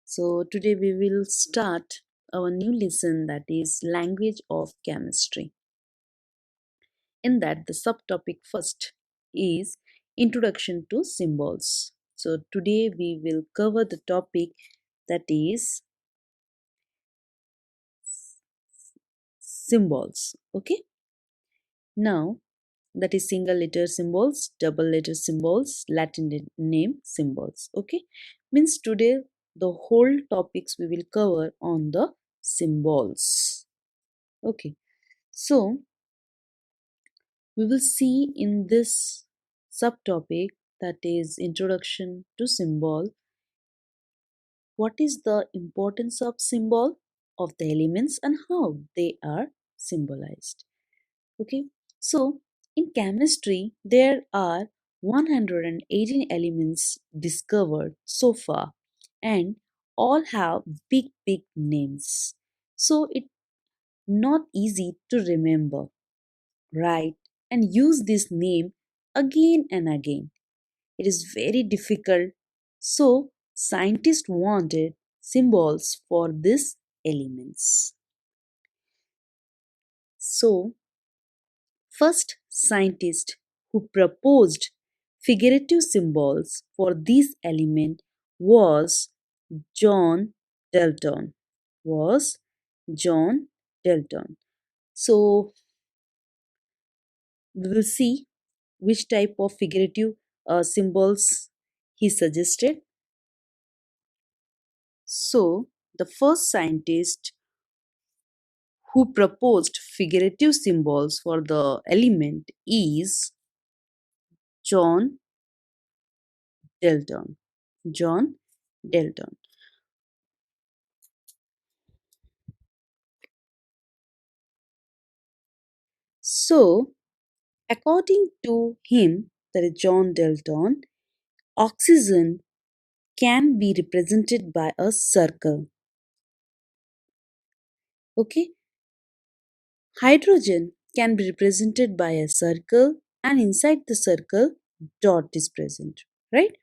So today we will start our new lesson, that is language of chemistry. In that the subtopic first is introduction to symbols. So today we will cover the topic that is symbols. Okay. Now that is single letter symbols, double letter symbols, Latin name symbols. Okay. Means today the whole topics we will cover on the symbols. Okay. So we will see in this subtopic, that is introduction to symbol, what is the importance of symbol of the elements and how they are symbolized. Okay, so in chemistry there are 118 elements discovered so far, and all have big names, so it's not easy to remember, write, and use this name again and again. It is very difficult, so scientists wanted symbols for these elements. So, first scientist who proposed figurative symbols for this element was John Dalton. Was John Dalton. So, we will see which type of figurative symbols he suggested. So, the first scientist who proposed figurative symbols for the element is John Dalton. John Dalton. So, according to him, that is John Dalton, oxygen can be represented by a circle. Okay, hydrogen can be represented by a circle, and inside the circle, dot is present, right?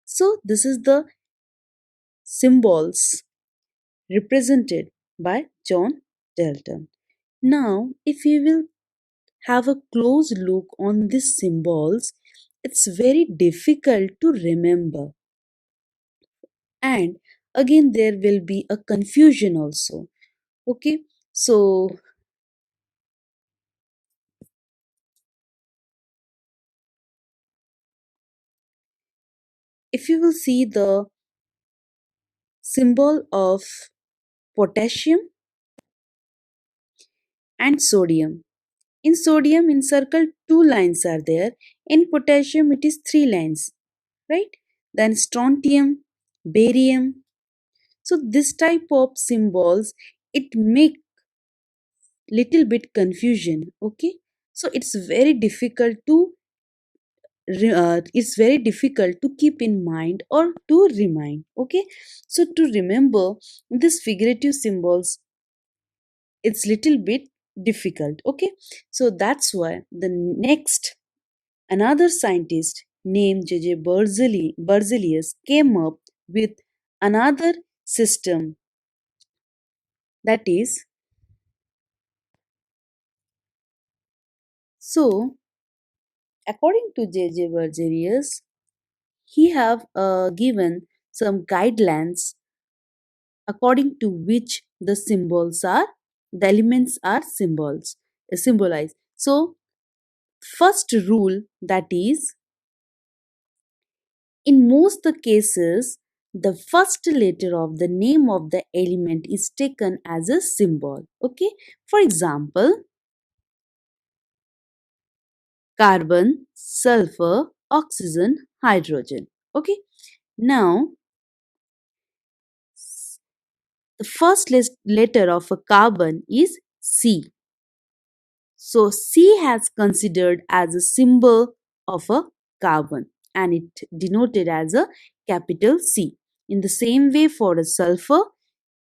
So, this is the symbols represented by John Dalton. Now, if you will have a close look on these symbols, it's very difficult to remember. And again, there will be a confusion also. Okay, so if you will see the symbol of potassium and sodium. In sodium, in circle, two lines are there. In potassium, it is three lines, right? Then strontium, barium. So this type of symbols, it make little bit confusion. Okay, so it's very difficult to keep in mind or to remind. Okay, so to remember these figurative symbols, it's little bit difficult. Okay, so that's why the next another scientist named J.J. Berzelius came up with another system, that is, so according to J.J. Berzelius, he have given some guidelines according to which the elements are symbolized. So first rule, that is, in most the cases, the first letter of the name of the element is taken as a symbol. Okay, for example, carbon, sulfur, oxygen, hydrogen. Okay, now the first letter of a carbon is C. So C has considered as a symbol of a carbon, and it denoted as a capital C. In the same way for a sulfur,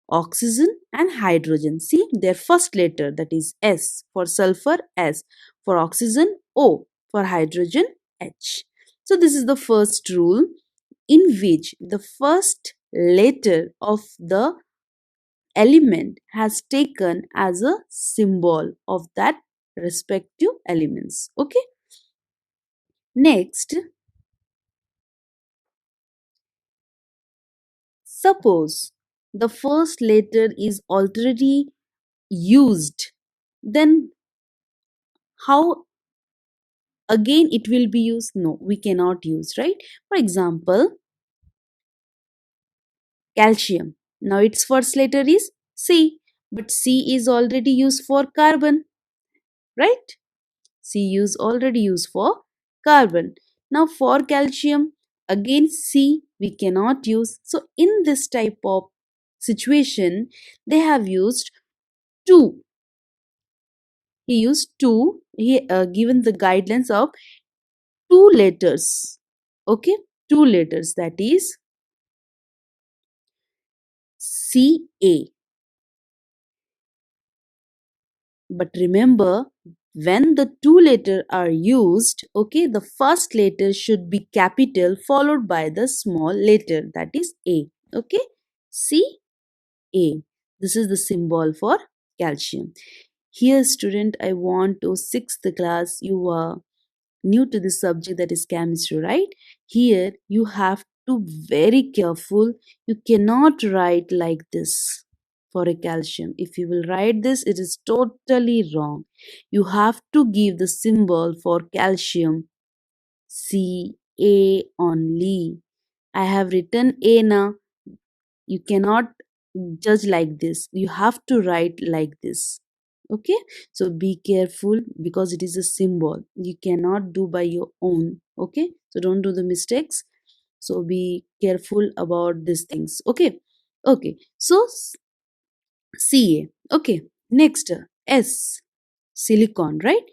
oxygen and hydrogen. See their first letter, that is S. For sulfur, S. For oxygen, O. For hydrogen, H. So this is the first rule, in which the first letter of the element has taken as a symbol of that respective elements. Okay. Next, suppose the first letter is already used, then how again it will be used? No, we cannot use, right? For example, calcium. Now its first letter is C, but C is already used for carbon, right? C is already used for carbon. Now for calcium, again C we cannot use. So in this type of situation, they have used two. He used two. He given the guidelines of two letters. Okay, two letters, that is CA. But remember, when the two letters are used, okay, the first letter should be capital followed by the small letter, that is A. Okay, C A. This is the symbol for calcium. Here, student, I want to sixth class. You are new to this subject, that is chemistry, right? Here you have to be very careful. You cannot write like this for a calcium. If you will write this, it is totally wrong. You have to give the symbol for calcium Ca only. I have written A now. You cannot judge like this. You have to write like this. Okay, so be careful because it is a symbol. You cannot do by your own. Okay, so don't do the mistakes. So be careful about these things. Okay, okay. So Ca. Okay, next S, silicon, right?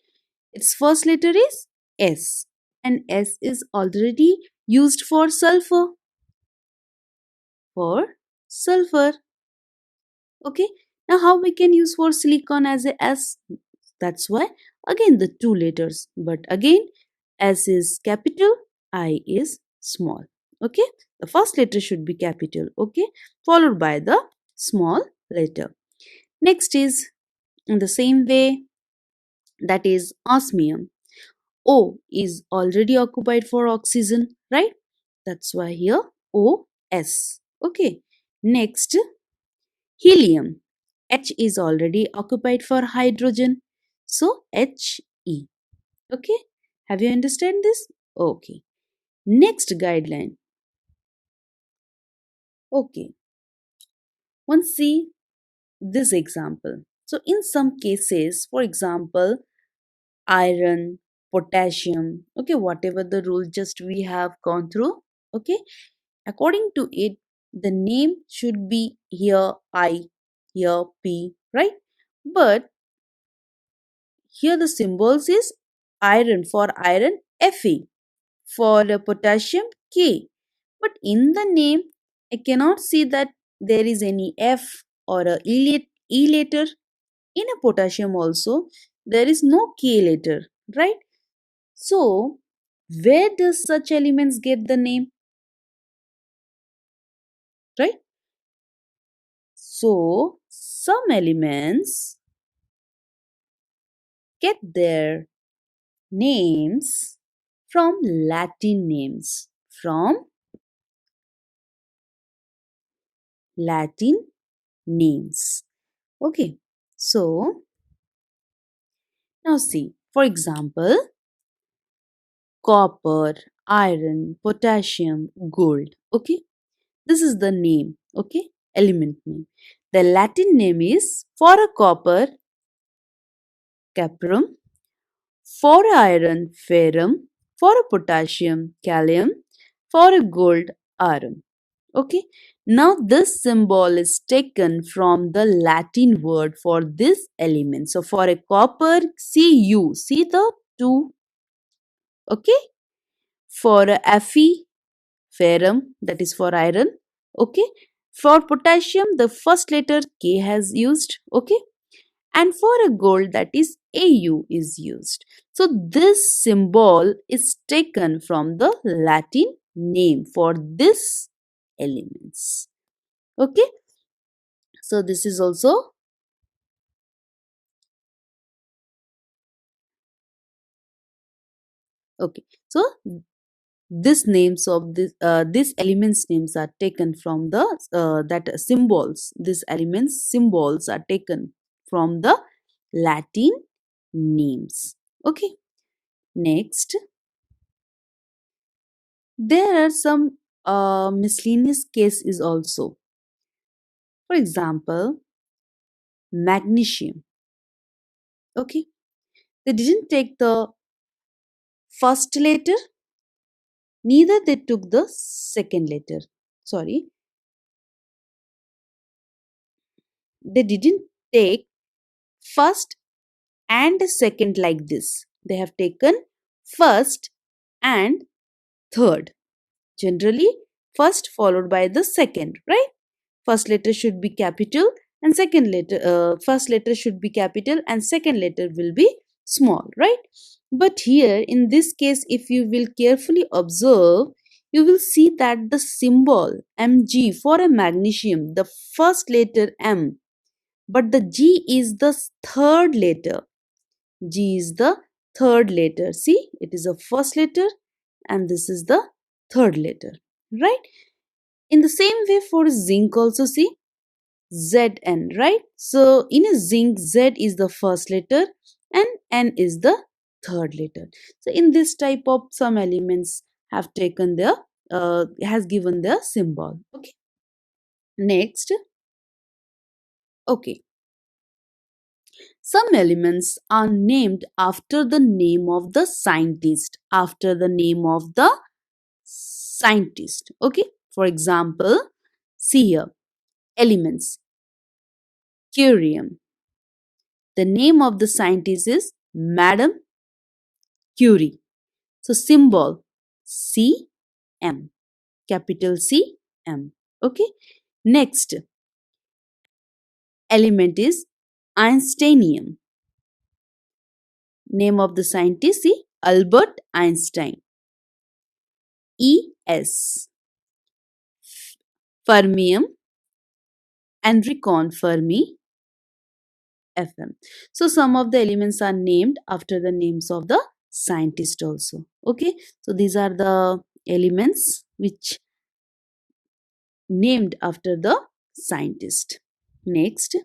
Its first letter is S, and S is already used for sulfur. For sulfur. Okay, now how we can use for silicon as a S? That's why again the two letters, but again S is capital, I is small. Okay, the first letter should be capital, okay, followed by the small letter. Next is in the same way, that is osmium. O is already occupied for oxygen, right? That's why here O S. Okay, next helium. H is already occupied for hydrogen. So He. Okay. Have you understand this? Okay. Next guideline. Okay. Once see this example. So in some cases, for example, iron, potassium, okay, whatever the rule just we have gone through, okay, according to it, the name should be here I, here P, right? But here the symbols is iron, for iron Fe, for potassium K. But in the name, I cannot see that there is any F or a E letter. In a potassium also, there is no K letter, right? So, where does such elements get the name, right? So, some elements get their names from Latin names, from Latin names. Okay, so now see, for example, copper, iron, potassium, gold. Okay, this is the name. Okay, element name. The Latin name is for a copper, caprum, for a iron, ferrum, for a potassium, calcium, for a gold, arum. Okay, now this symbol is taken from the Latin word for this element. So for a copper, Cu, see the two. Okay, for a Fe, ferrum, that is for iron. Okay, for potassium, the first letter K has used. Okay, and for a gold, that is Au is used. So this symbol is taken from the Latin name for this elements. Okay, so this is also okay. So this names of this elements names are taken from the that symbols. These elements symbols are taken from the Latin names. Okay. Next, there are some miscellaneous cases also. For example, magnesium. Okay, they didn't take the first letter, neither they took the second letter. Sorry, they didn't take first and second like this. They have taken first and third. Generally, first followed by the second, right? First letter should be capital and second letter, first letter should be capital and second letter will be small, right? But here in this case, if you will carefully observe, you will see that the symbol Mg for a magnesium, the first letter M, but the G is the third letter. G is the third letter. See, it is a first letter and this is the third letter, right? In the same way for zinc also, see, Zn, right? So in a zinc, Z is the first letter and N is the third letter. So in this type of some elements have taken their has given their symbol. Okay. Next, okay. Some elements are named after the name of the scientist. After the name of the scientist. Okay. For example, see here elements curium. The name of the scientist is Madam Curie. So symbol Cm, capital Cm. Okay. Next element is Einsteinium. Name of the scientist is Albert Einstein. Es. Fermium, Enrico Fermi. Fm. So some of the elements are named after the names of the scientist also. Okay. So these are the elements which named after the scientist. Next,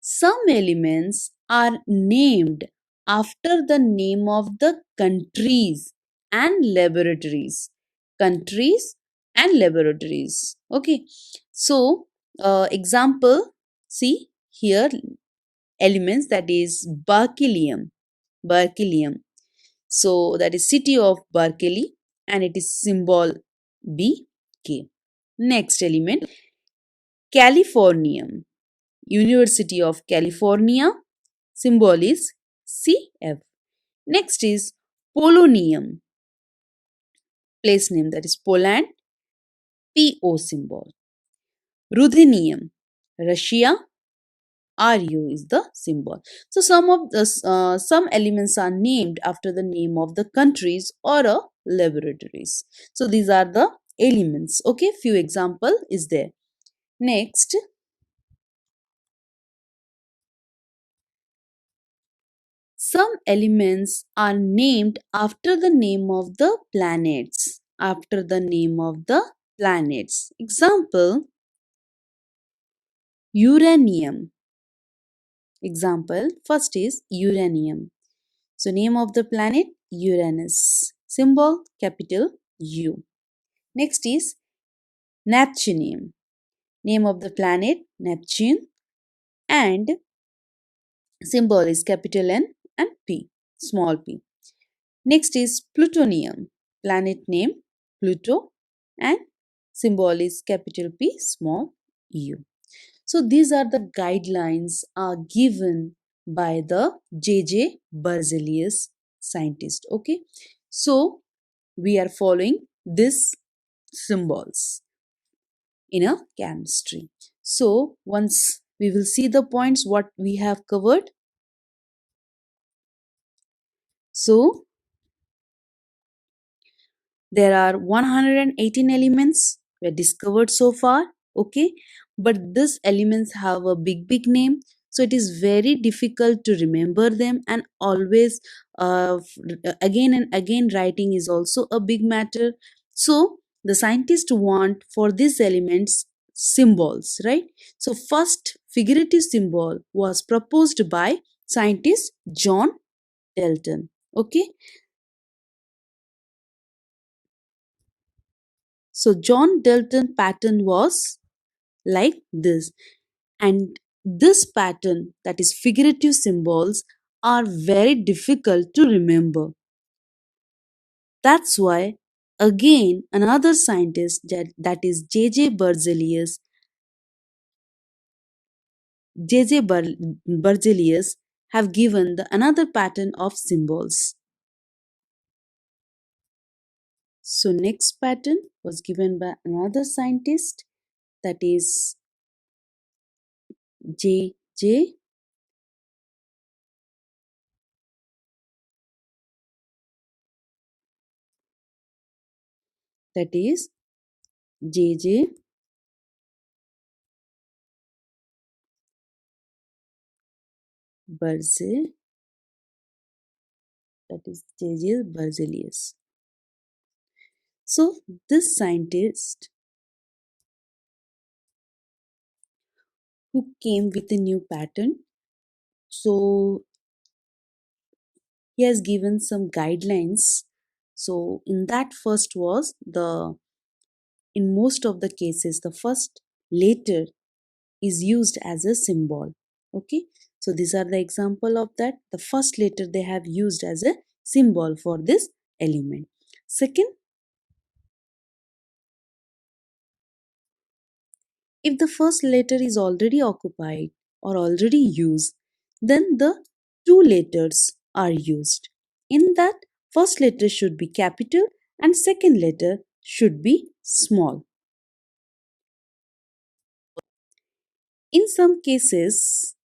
some elements are named after the name of the countries and laboratories. Countries and laboratories. Okay. So, example, see here elements that is berkelium. Berkelium. So, that is city of Berkeley and it is symbol BK. Next element, Californium. University of California, symbol is CF. Next is polonium, place name that is Poland, PO symbol. Ruthenium, Russia, RU is the symbol. So some elements are named after the name of the countries or laboratories. So these are the elements. Okay, few example is there. Next, some elements are named after the name of the planets. After the name of the planets. Example, uranium. Example, first is uranium. So name of the planet, Uranus. Symbol, capital U. Next is Neptunium. Name of the planet, Neptune. And symbol is capital N and P, small p. Next is plutonium. Planet name Pluto and symbol is capital P, small u. So these are the guidelines are given by the J.J. Berzelius scientist. Okay. So we are following these symbols in a chemistry. So once we will see the points what we have covered. So There are 118 elements were discovered so far, okay? But these elements have a big name, so it is very difficult to remember them, and always again and again writing is also a big matter. So the scientists want for these elements symbols, right? So first figurative symbol was proposed by scientist John Dalton, okay? So John Dalton pattern was like this, and this pattern, that is figurative symbols, are very difficult to remember. That's why again another scientist, that is Berzelius have given the another pattern of symbols. So next pattern was given by another scientist, that is J J, that is J J Berze, that is J J Berzelius. So this scientist who came with a new pattern, so he has given some guidelines. So in that first was the, in most of the cases the first letter is used as a symbol, okay? So these are the example of that. The first letter they have used as a symbol for this element. Second, if the first letter is already occupied or already used, then the two letters are used. In that, first letter should be capital and second letter should be small. In some cases,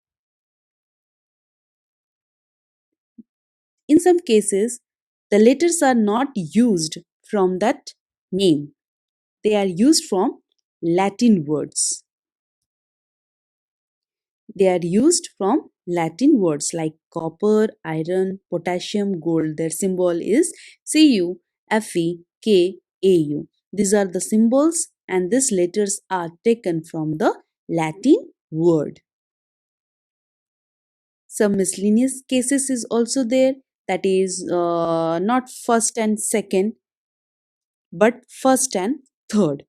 the letters are not used from that name. They are used from Latin words. They are used from Latin words like copper, iron, potassium, gold. Their symbol is Cu, Fe, K, Au. These are the symbols, and these letters are taken from the Latin word. Some miscellaneous cases is also there, that is not first and second, but first and third.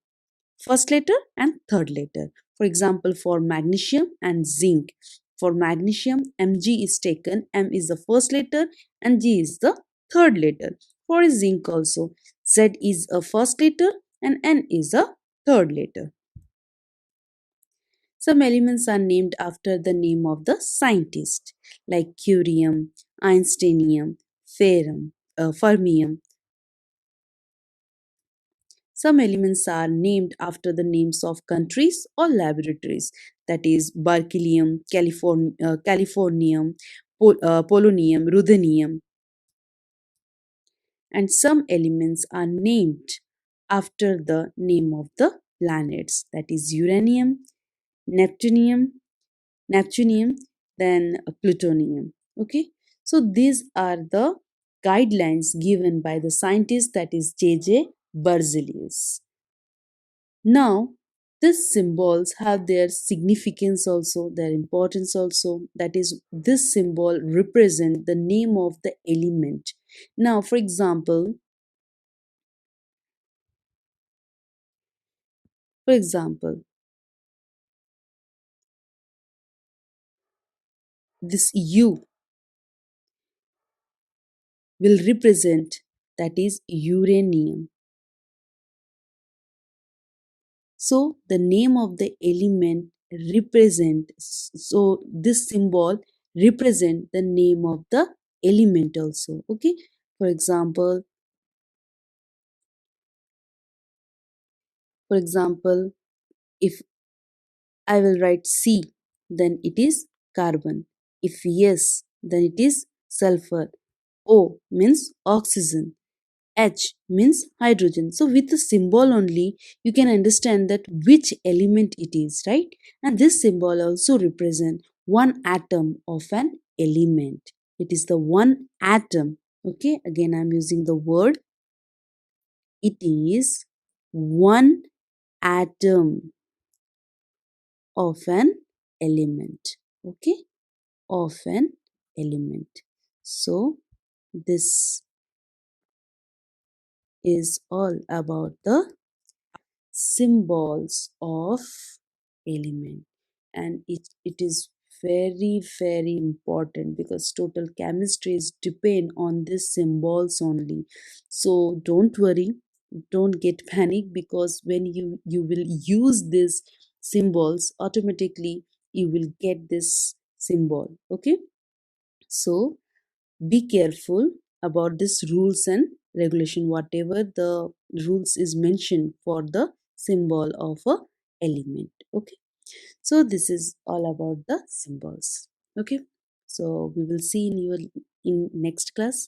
First letter and third letter. For example, for magnesium and zinc. For magnesium, Mg is taken, M is the first letter and G is the third letter. For zinc also, Z is a first letter and N is a third letter. Some elements are named after the name of the scientist, like curium, einsteinium, fermium. Some elements are named after the names of countries or laboratories, that is berkelium, californium, polonium, ruthenium. And some elements are named after the name of the planets, that is uranium, neptunium, then plutonium. Okay, so these are the guidelines given by the scientist, that is J.J. Berzelius. Now, these symbols have their significance also, their importance also. That is, this symbol represent the name of the element. Now, for example, this U will represent, that is uranium. So the name of the element represent, so this symbol represent the name of the element also. Okay, for example, if I will write C, then it is carbon. If yes, then it is sulfur. O means oxygen. H means hydrogen. So with the symbol only, you can understand that which element it is, right? And this symbol also represent one atom of an element. It is the one atom. Okay, again I'm using the word. It is one atom of an element. Okay, of an element. So this is all about the symbols of element, and it is very important because total chemistry is depend on these symbols only. So don't worry, don't get panic, because when you will use these symbols, automatically you will get this symbol. Okay, so be careful about this rules and regulation, whatever the rules is mentioned for the symbol of a element. Okay, so this is all about the symbols. Okay, so we will see in your in next class.